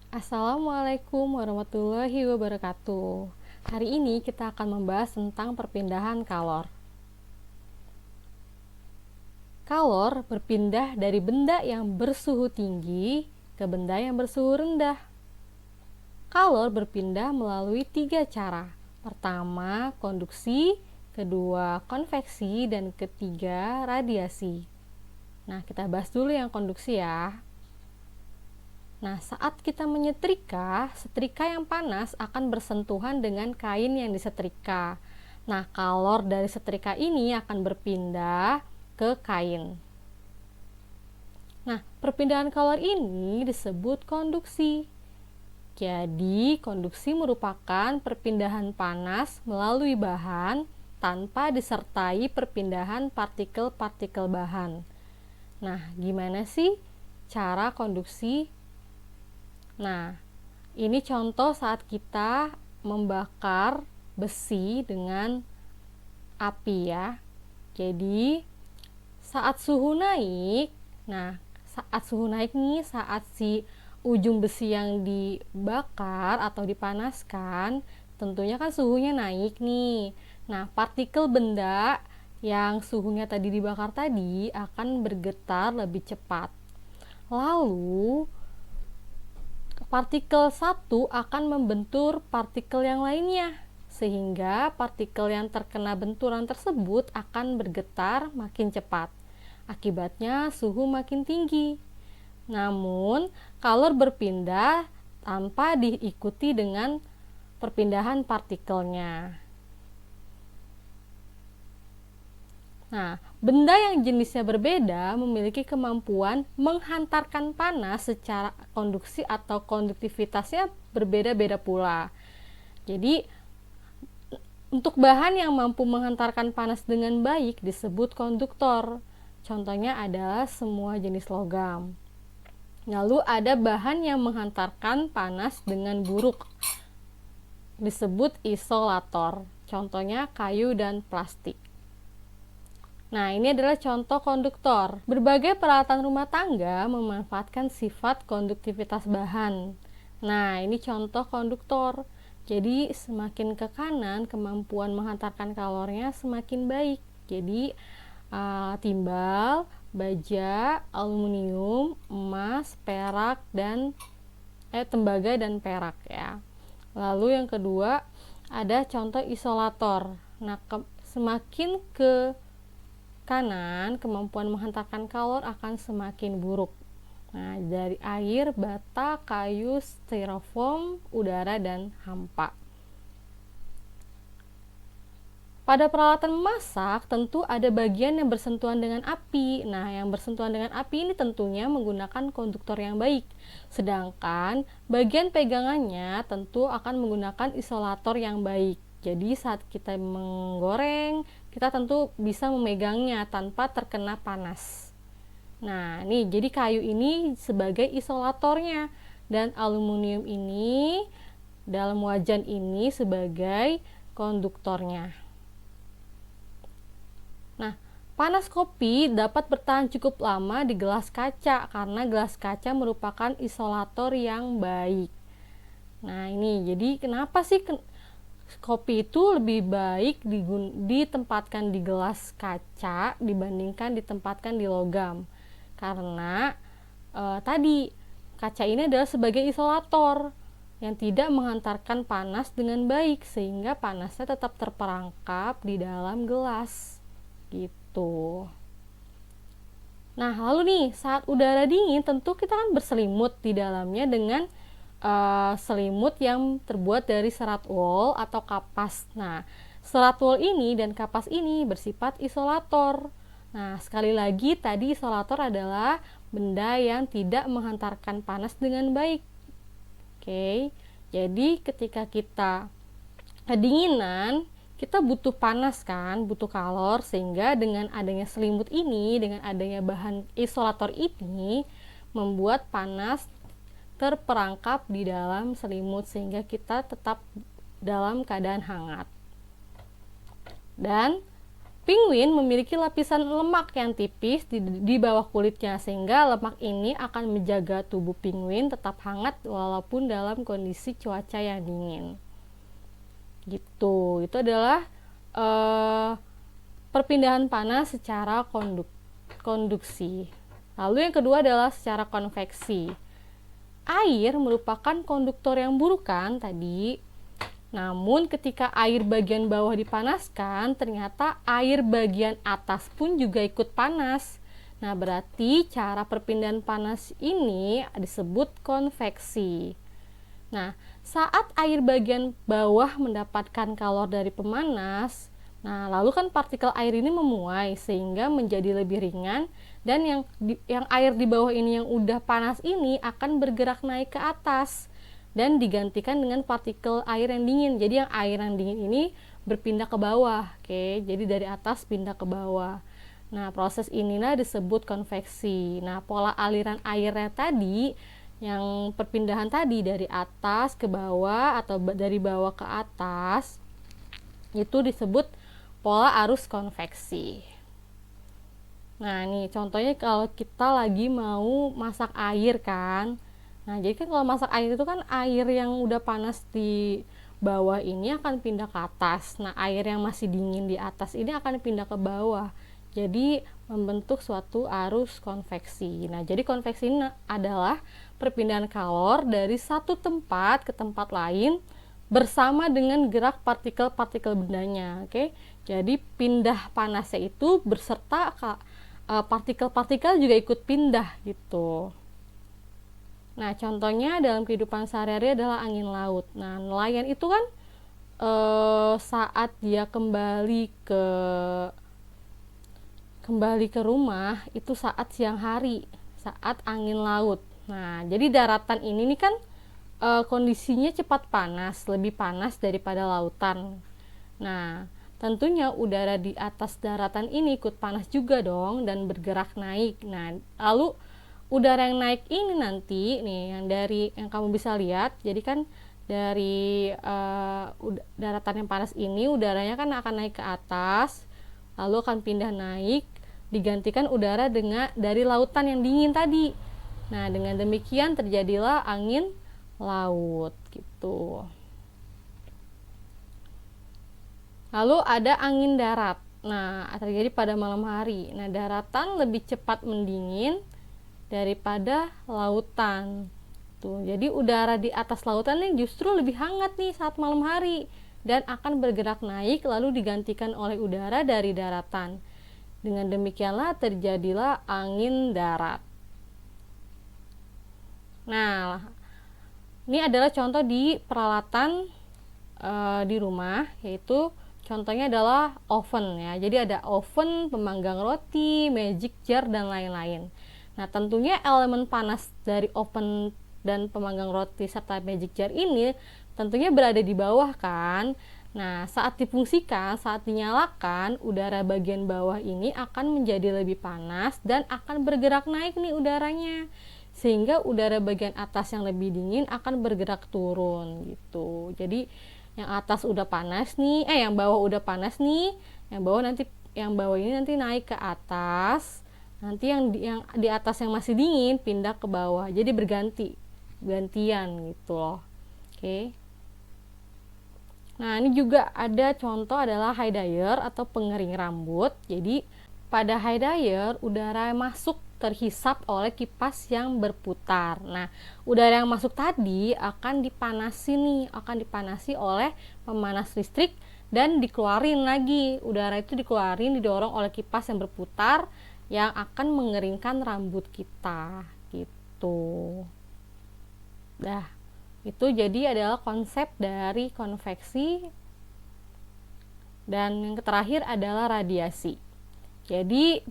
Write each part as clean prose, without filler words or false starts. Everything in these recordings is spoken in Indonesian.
Assalamualaikum warahmatullahi wabarakatuh. Hari ini kita akan membahas tentang perpindahan kalor. Kalor berpindah dari benda yang bersuhu tinggi ke benda yang bersuhu rendah. Kalor berpindah melalui 3 cara. Pertama, konduksi, kedua, konveksi, dan ketiga, radiasi. Nah, kita bahas dulu yang konduksi ya. Nah, saat kita menyetrika, setrika yang panas akan bersentuhan dengan kain yang disetrika. Nah, kalor dari setrika ini akan berpindah ke kain. Nah, perpindahan kalor ini disebut konduksi. Jadi, konduksi merupakan perpindahan panas melalui bahan tanpa disertai perpindahan partikel-partikel bahan. Nah, gimana sih cara konduksi? Nah, ini contoh saat kita membakar besi dengan api ya. Jadi, saat suhu naik, saat si ujung besi yang dibakar atau dipanaskan, tentunya kan suhunya naik nih. Nah, partikel benda yang suhunya tadi dibakar tadi akan bergetar lebih cepat. Lalu, partikel satu akan membentur partikel yang lainnya, sehingga partikel yang terkena benturan tersebut akan bergetar makin cepat. Akibatnya suhu makin tinggi. Namun, kalor berpindah tanpa diikuti dengan perpindahan partikelnya. Nah, benda yang jenisnya berbeda memiliki kemampuan menghantarkan panas secara konduksi atau konduktivitasnya berbeda-beda pula. Jadi, untuk bahan yang mampu menghantarkan panas dengan baik disebut konduktor. Contohnya adalah semua jenis logam. Lalu ada bahan yang menghantarkan panas dengan buruk, disebut isolator. Contohnya kayu dan plastik. Nah, ini adalah contoh konduktor. Berbagai peralatan rumah tangga memanfaatkan sifat konduktivitas bahan. Nah, ini contoh konduktor. Jadi, semakin ke kanan, kemampuan menghantarkan kalornya semakin baik. Jadi, timbal, baja, aluminium, emas, perak, dan tembaga dan perak ya. Lalu yang kedua, ada contoh isolator. Nah, semakin ke kanan, kemampuan menghantarkan kalor akan semakin buruk. Nah, dari air, bata, kayu, styrofoam, udara, dan hampa. Pada peralatan memasak, tentu ada bagian yang bersentuhan dengan api. Nah, yang bersentuhan dengan api ini tentunya menggunakan konduktor yang baik. Sedangkan bagian pegangannya tentu akan menggunakan isolator yang baik. Jadi saat kita menggoreng, kita tentu bisa memegangnya tanpa terkena panas. Nah, nih jadi kayu ini sebagai isolatornya dan aluminium ini dalam wajan ini sebagai konduktornya. Nah, panas kopi dapat bertahan cukup lama di gelas kaca karena gelas kaca merupakan isolator yang baik. Nah, ini jadi kenapa sih kopi itu lebih baik ditempatkan di gelas kaca dibandingkan ditempatkan di logam? Karena tadi kaca ini adalah sebagai isolator yang tidak menghantarkan panas dengan baik sehingga panasnya tetap terperangkap di dalam gelas gitu. Nah, lalu nih saat udara dingin tentu kita kan berselimut di dalamnya dengan selimut yang terbuat dari serat wol atau kapas. Nah, serat wol ini dan kapas ini bersifat isolator. Nah, sekali lagi tadi isolator adalah benda yang tidak menghantarkan panas dengan baik. Oke, jadi ketika kita kedinginan, kita butuh panas kan, butuh kalor, sehingga dengan adanya selimut ini, dengan adanya bahan isolator ini, membuat panas terperangkap di dalam selimut sehingga kita tetap dalam keadaan hangat. Dan Penguin memiliki lapisan lemak yang tipis di bawah kulitnya, sehingga lemak ini akan menjaga tubuh penguin tetap hangat walaupun dalam kondisi cuaca yang dingin. Gitu. Itu adalah perpindahan panas secara konduksi. Lalu yang kedua adalah secara konveksi. Air merupakan konduktor yang buruk kan tadi. Namun ketika air bagian bawah dipanaskan, ternyata air bagian atas pun juga ikut panas. Nah, berarti cara perpindahan panas ini disebut konveksi. Nah, saat air bagian bawah mendapatkan kalor dari pemanas, nah lalu kan partikel air ini memuai sehingga menjadi lebih ringan, dan yang air di bawah ini yang udah panas ini akan bergerak naik ke atas dan digantikan dengan partikel air yang dingin. Jadi yang air yang dingin ini berpindah ke bawah. Oke, jadi dari atas pindah ke bawah. Nah, proses inilah disebut konveksi. Nah, pola aliran airnya tadi, yang perpindahan tadi dari atas ke bawah atau dari bawah ke atas, itu disebut pola arus konveksi. Nah, nih contohnya kalau kita lagi mau masak air kan. Nah, jadi kan kalau masak air itu kan air yang udah panas di bawah ini akan pindah ke atas. Nah, air yang masih dingin di atas ini akan pindah ke bawah. Jadi membentuk suatu arus konveksi. Nah, jadi konveksi ini adalah perpindahan kalor dari satu tempat ke tempat lain bersama dengan gerak partikel-partikel bendanya. Oke. Jadi pindah panasnya itu berserta partikel-partikel juga ikut pindah gitu. Nah, contohnya dalam kehidupan sehari-hari adalah angin laut. Nah, nelayan itu kan saat dia kembali ke rumah itu saat siang hari, saat angin laut. Nah, jadi daratan ini nih kan kondisinya cepat panas, lebih panas daripada lautan. Nah, tentunya udara di atas daratan ini ikut panas juga dong dan bergerak naik. Nah, lalu udara yang naik ini nanti nih yang kamu bisa lihat, jadi kan dari daratan yang panas ini udaranya kan akan naik ke atas, lalu akan pindah naik, digantikan udara dari lautan yang dingin tadi. Nah, dengan demikian terjadilah angin laut gitu. Lalu ada angin darat. Nah, terjadi pada malam hari. Nah, daratan lebih cepat mendingin daripada lautan. Tuh, jadi udara di atas lautan ini justru lebih hangat nih saat malam hari dan akan bergerak naik lalu digantikan oleh udara dari daratan. Dengan demikianlah terjadilah angin darat. Nah, ini adalah contoh di peralatan di rumah, yaitu contohnya adalah oven ya. Jadi ada oven, pemanggang roti, magic jar dan lain-lain. Nah, tentunya elemen panas dari oven dan pemanggang roti serta magic jar ini tentunya berada di bawah kan. Nah, saat difungsikan, saat dinyalakan, udara bagian bawah ini akan menjadi lebih panas dan akan bergerak naik nih udaranya. Sehingga udara bagian atas yang lebih dingin akan bergerak turun gitu. Jadi yang atas udah panas nih, yang bawah udah panas nih, yang bawah ini nanti naik ke atas. Nanti yang di atas yang masih dingin pindah ke bawah, jadi gantian gitu loh. Oke. Nah, ini juga ada contoh adalah hair dryer atau pengering rambut. Jadi pada hair dryer udara masuk terhisap oleh kipas yang berputar. Nah, udara yang masuk tadi akan dipanasi oleh pemanas listrik dan dikeluarin lagi. Udara itu didorong oleh kipas yang berputar yang akan mengeringkan rambut kita gitu. Dah, itu jadi adalah konsep dari konveksi. Dan yang terakhir adalah radiasi. Jadi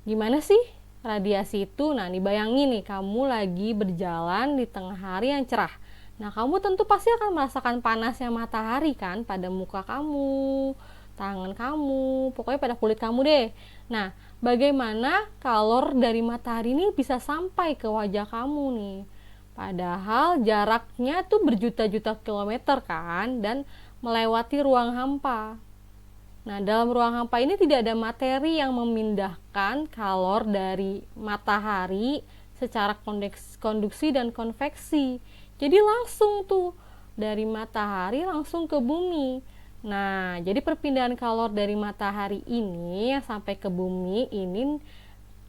gimana sih radiasi itu? Nah, dibayangin nih kamu lagi berjalan di tengah hari yang cerah. Nah, kamu tentu pasti akan merasakan panasnya matahari kan pada muka kamu, tangan kamu, pokoknya pada kulit kamu deh. Nah, bagaimana kalor dari matahari ini bisa sampai ke wajah kamu nih? Padahal jaraknya tuh berjuta-juta kilometer kan, dan melewati ruang hampa. Nah, dalam ruang hampa ini tidak ada materi yang memindahkan kalor dari matahari secara konduksi dan konveksi. Jadi langsung tuh dari matahari langsung ke bumi. Nah, jadi perpindahan kalor dari matahari ini yang sampai ke bumi ini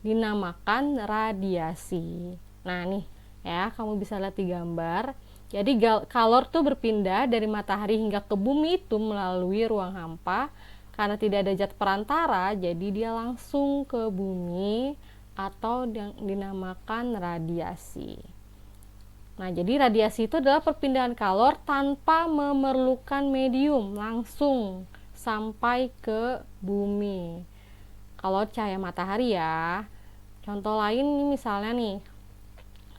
dinamakan radiasi. Nah, nih ya, kamu bisa lihat di gambar. Jadi kalor tuh berpindah dari matahari hingga ke bumi itu melalui ruang hampa. Karena tidak ada zat perantara, jadi dia langsung ke bumi atau yang dinamakan radiasi. Nah, jadi radiasi itu adalah perpindahan kalor tanpa memerlukan medium, langsung sampai ke bumi. Kalau cahaya matahari ya. Contoh lain nih, misalnya nih,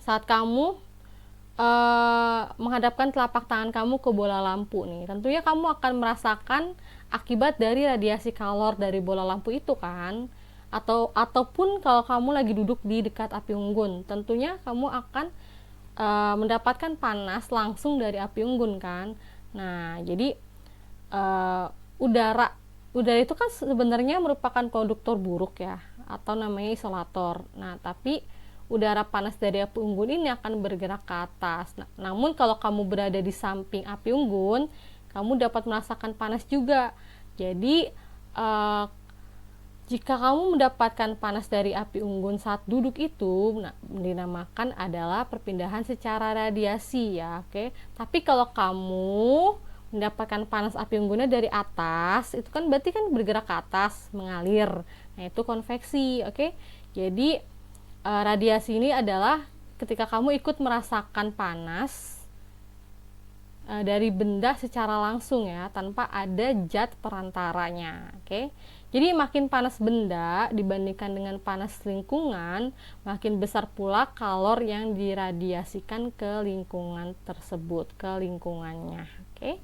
saat kamu menghadapkan telapak tangan kamu ke bola lampu nih, tentunya kamu akan merasakan akibat dari radiasi kalor dari bola lampu itu kan. Ataupun kalau kamu lagi duduk di dekat api unggun, tentunya kamu akan mendapatkan panas langsung dari api unggun kan. Nah, jadi udara itu kan sebenarnya merupakan konduktor buruk ya, atau namanya isolator. Nah, tapi udara panas dari api unggun ini akan bergerak ke atas. Nah, namun kalau kamu berada di samping api unggun, kamu dapat merasakan panas juga. Jadi jika kamu mendapatkan panas dari api unggun saat duduk itu, dinamakan adalah perpindahan secara radiasi ya, oke. Tapi kalau kamu mendapatkan panas api unggunnya dari atas, itu kan berarti kan bergerak ke atas, mengalir. Nah, itu konveksi, oke. Jadi radiasi ini adalah ketika kamu ikut merasakan panas dari benda secara langsung ya, tanpa ada zat perantaranya, oke. Jadi makin panas benda dibandingkan dengan panas lingkungan, makin besar pula kalor yang diradiasikan ke lingkungan tersebut, ke lingkungannya, oke.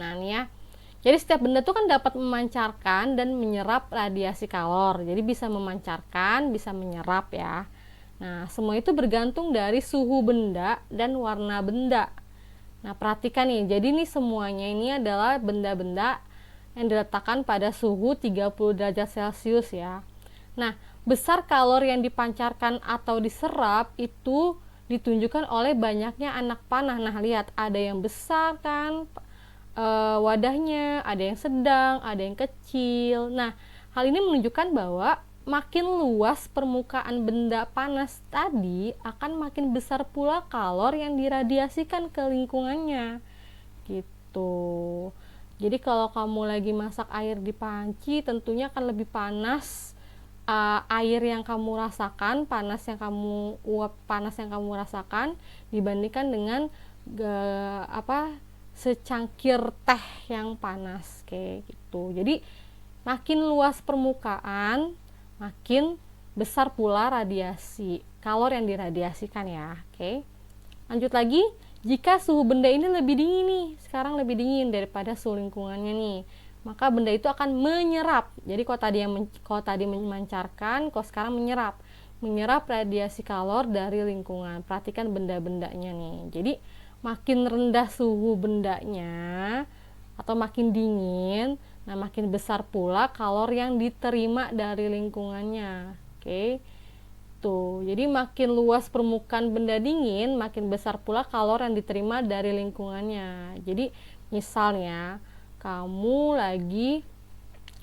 Nah, ini ya. Jadi setiap benda itu kan dapat memancarkan dan menyerap radiasi kalor. Jadi bisa memancarkan, bisa menyerap ya. Nah, semua itu bergantung dari suhu benda dan warna benda. Nah, perhatikan nih. Jadi nih semuanya ini adalah benda-benda yang diletakkan pada suhu 30 derajat Celcius ya. Nah, besar kalor yang dipancarkan atau diserap itu ditunjukkan oleh banyaknya anak panah. Nah, lihat ada yang besar kan wadahnya, ada yang sedang, ada yang kecil. Nah, hal ini menunjukkan bahwa makin luas permukaan benda panas tadi akan makin besar pula kalor yang diradiasikan ke lingkungannya gitu. Jadi kalau kamu lagi masak air di panci, tentunya akan lebih panas air yang kamu rasakan, panas yang kamu rasakan dibandingkan dengan secangkir teh yang panas kayak gitu. Jadi makin luas permukaan, makin besar pula radiasi kalor yang diradiasikan ya. Oke. Lanjut lagi, jika suhu benda ini lebih dingin nih, sekarang lebih dingin daripada suhu lingkungannya nih, maka benda itu akan menyerap. Jadi kalau tadi memancarkan, kalau sekarang menyerap radiasi kalor dari lingkungan. Perhatikan benda-bendanya nih. Jadi makin rendah suhu bendanya atau makin dingin, nah makin besar pula kalor yang diterima dari lingkungannya. Oke. Tuh, jadi makin luas permukaan benda dingin, makin besar pula kalor yang diterima dari lingkungannya. Jadi misalnya kamu lagi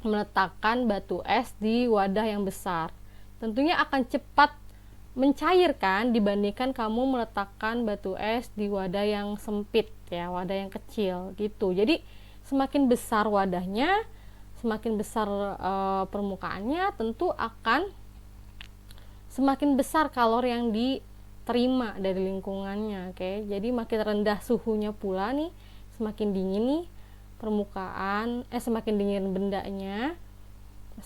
meletakkan batu es di wadah yang besar, tentunya akan cepat mencairkan dibandingkan kamu meletakkan batu es di wadah yang sempit ya, wadah yang kecil gitu. Jadi semakin besar wadahnya, semakin besar permukaannya, tentu akan semakin besar kalor yang diterima dari lingkungannya. Oke. Jadi makin rendah suhunya pula nih, semakin dingin nih semakin dingin bendanya,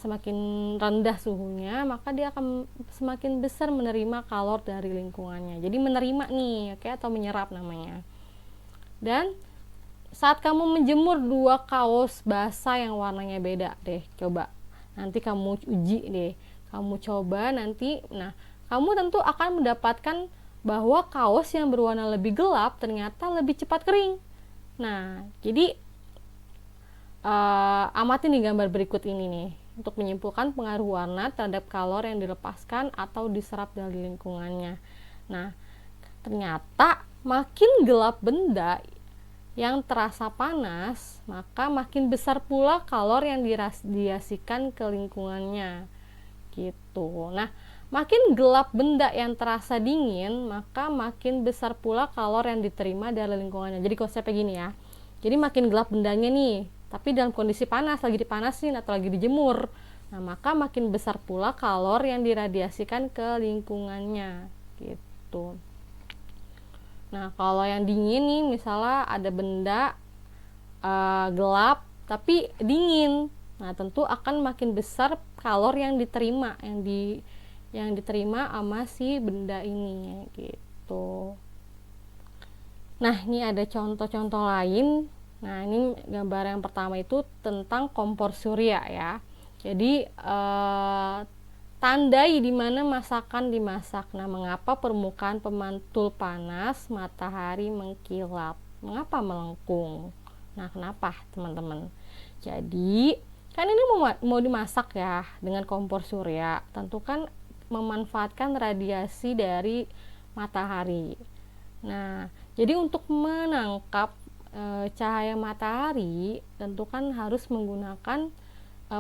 semakin rendah suhunya, maka dia akan semakin besar menerima kalor dari lingkungannya. Jadi menerima nih, oke, atau menyerap namanya. Dan saat kamu menjemur 2 kaos basah yang warnanya beda deh, coba nanti kamu uji deh, kamu coba nanti. Nah, kamu tentu akan mendapatkan bahwa kaos yang berwarna lebih gelap ternyata lebih cepat kering. Nah, jadi Amati nih gambar berikut ini nih untuk menyimpulkan pengaruh warna terhadap kalor yang dilepaskan atau diserap dari lingkungannya. Nah, ternyata makin gelap benda yang terasa panas, maka makin besar pula kalor yang diradiasikan ke lingkungannya. Gitu. Nah, makin gelap benda yang terasa dingin, maka makin besar pula kalor yang diterima dari lingkungannya. Jadi konsepnya gini ya. Jadi makin gelap bendanya nih, tapi dalam kondisi panas, lagi dipanasin atau lagi dijemur. Nah, maka makin besar pula kalor yang diradiasikan ke lingkungannya. Gitu. Nah, kalau yang dingin nih, misalnya ada benda gelap tapi dingin, nah tentu akan makin besar kalor yang diterima, yang diterima sama si benda ini, gitu. Nah, ini ada contoh-contoh lain. Nah, ini gambar yang pertama itu tentang kompor surya ya. Jadi tandai di mana masakan dimasak. Nah, mengapa permukaan pemantul panas matahari mengkilap? Mengapa melengkung? Nah, kenapa teman-teman? Jadi, kan ini mau dimasak ya dengan kompor surya. Tentu kan memanfaatkan radiasi dari matahari. Nah, jadi untuk menangkap cahaya matahari, tentu kan harus menggunakan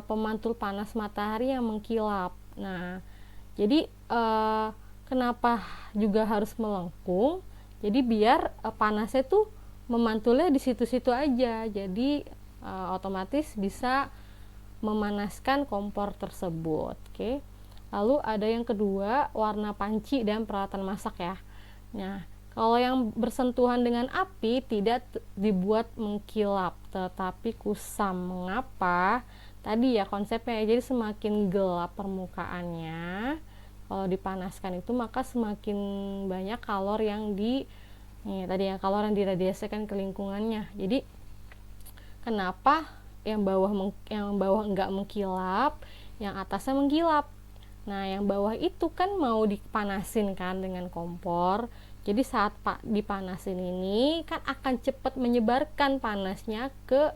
pemantul panas matahari yang mengkilap. Nah, jadi kenapa juga harus melengkung? Jadi biar panasnya tuh memantulnya di situ-situ aja. Jadi otomatis bisa memanaskan kompor tersebut. Oke. Lalu ada yang kedua, warna panci dan peralatan masak ya. Nah, kalau yang bersentuhan dengan api tidak dibuat mengkilap, tetapi kusam. Mengapa? Tadi ya konsepnya, jadi semakin gelap permukaannya, kalau dipanaskan itu maka semakin banyak kalor yang kalor yang diradiasikan ke lingkungannya. Jadi kenapa yang bawah enggak mengkilap, yang atasnya mengkilap? Nah, yang bawah itu kan mau dipanasin kan dengan kompor. Jadi saat dipanasin ini kan akan cepat menyebarkan panasnya ke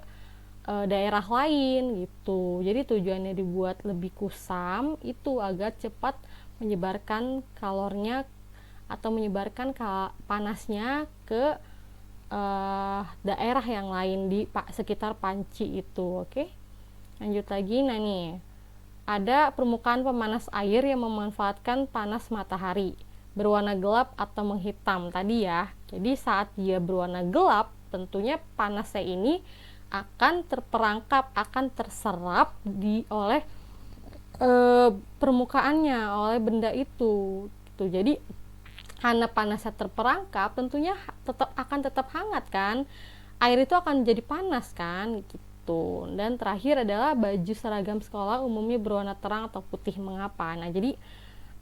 daerah lain gitu. Jadi tujuannya dibuat lebih kusam itu agar cepat menyebarkan kalornya atau menyebarkan panasnya ke daerah yang lain di sekitar panci itu. Oke. Lanjut lagi. Nah nih, ada permukaan pemanas air yang memanfaatkan panas matahari berwarna gelap atau menghitam tadi ya. Jadi saat dia berwarna gelap, tentunya panasnya ini akan terperangkap, akan terserap oleh permukaannya, oleh benda itu. Gitu. Jadi karena panasnya terperangkap, tentunya akan tetap hangat kan. Air itu akan jadi panas kan, gitu. Dan terakhir adalah baju seragam sekolah umumnya berwarna terang atau putih. Mengapa? Nah, jadi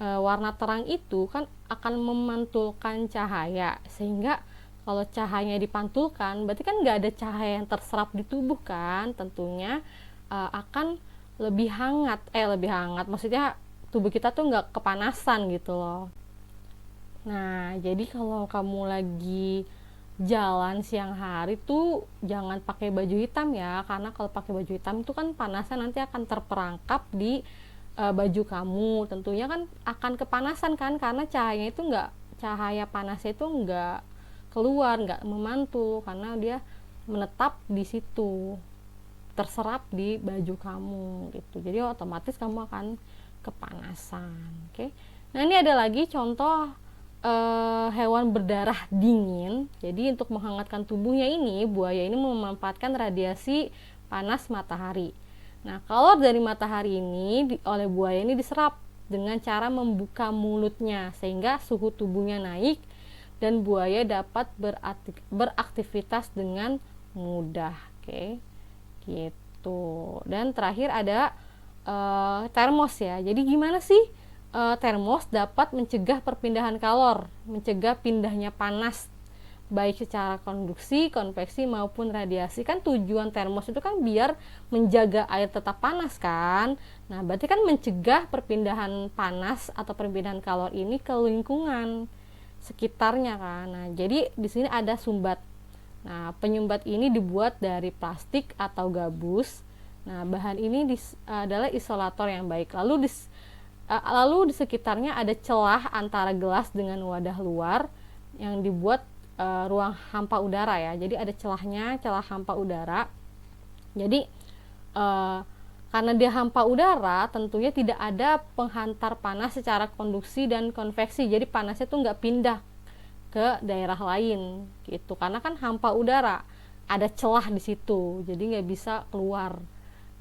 warna terang itu kan akan memantulkan cahaya, sehingga kalau cahayanya dipantulkan berarti kan nggak ada cahaya yang terserap di tubuh kan, tentunya akan lebih hangat maksudnya tubuh kita tuh nggak kepanasan gitu loh. Nah, jadi kalau kamu lagi jalan siang hari tuh jangan pakai baju hitam ya, karena kalau pakai baju hitam itu kan panasnya nanti akan terperangkap di baju kamu, tentunya kan akan kepanasan kan, karena cahaya panasnya itu nggak keluar, nggak memantul, karena dia menetap di situ, terserap di baju kamu gitu. Jadi otomatis kamu akan kepanasan. Oke. Nah, ini ada lagi contoh hewan berdarah dingin. Jadi untuk menghangatkan tubuhnya ini, buaya ini memanfaatkan radiasi panas matahari. Nah, kalor dari matahari ini oleh buaya ini diserap dengan cara membuka mulutnya sehingga suhu tubuhnya naik dan buaya dapat beraktivitas dengan mudah. Oke. Gitu. Dan terakhir ada termos ya. Jadi gimana sih termos dapat mencegah perpindahan kalor, mencegah pindahnya panas baik secara konduksi, konveksi maupun radiasi. Kan tujuan termos itu kan biar menjaga air tetap panas kan. Nah, berarti kan mencegah perpindahan panas atau perpindahan kalor ini ke lingkungan sekitarnya kan. Nah, jadi di sini ada sumbat. Nah, penyumbat ini dibuat dari plastik atau gabus. Nah, bahan ini adalah isolator yang baik. Lalu di sekitarnya ada celah antara gelas dengan wadah luar yang dibuat ruang hampa udara ya. Jadi ada celahnya, celah hampa udara. Jadi karena dia hampa udara, tentunya tidak ada penghantar panas secara konduksi dan konveksi. Jadi panasnya tuh nggak pindah ke daerah lain gitu, karena kan hampa udara, ada celah di situ, jadi nggak bisa keluar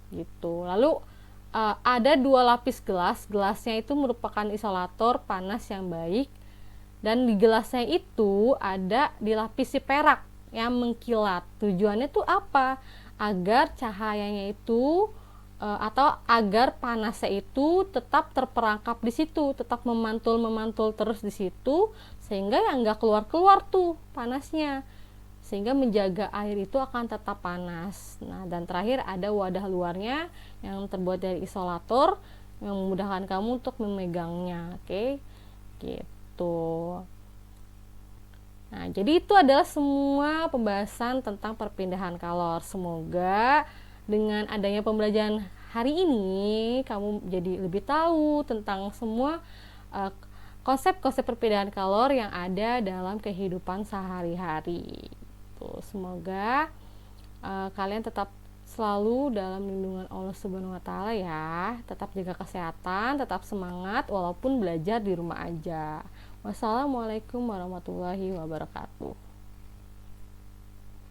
gitu. Lalu ada 2 lapis gelasnya itu merupakan isolator panas yang baik, dan di gelasnya itu ada dilapisi perak yang mengkilat. Tujuannya tuh apa? Agar cahayanya itu atau agar panasnya itu tetap terperangkap di situ, tetap memantul terus di situ, sehingga yang nggak keluar tuh panasnya, sehingga menjaga air itu akan tetap panas. Nah, dan terakhir ada wadah luarnya yang terbuat dari isolator yang memudahkan kamu untuk memegangnya. Oke, gitu. Nah, jadi itu adalah semua pembahasan tentang perpindahan kalor. Semoga dengan adanya pembelajaran hari ini kamu jadi lebih tahu tentang semua konsep-konsep perpindahan kalor yang ada dalam kehidupan sehari-hari. Semoga kalian tetap selalu dalam lindungan Allah Subhanahu wa taala ya. Tetap jaga kesehatan, tetap semangat walaupun belajar di rumah aja. Wassalamualaikum warahmatullahi wabarakatuh.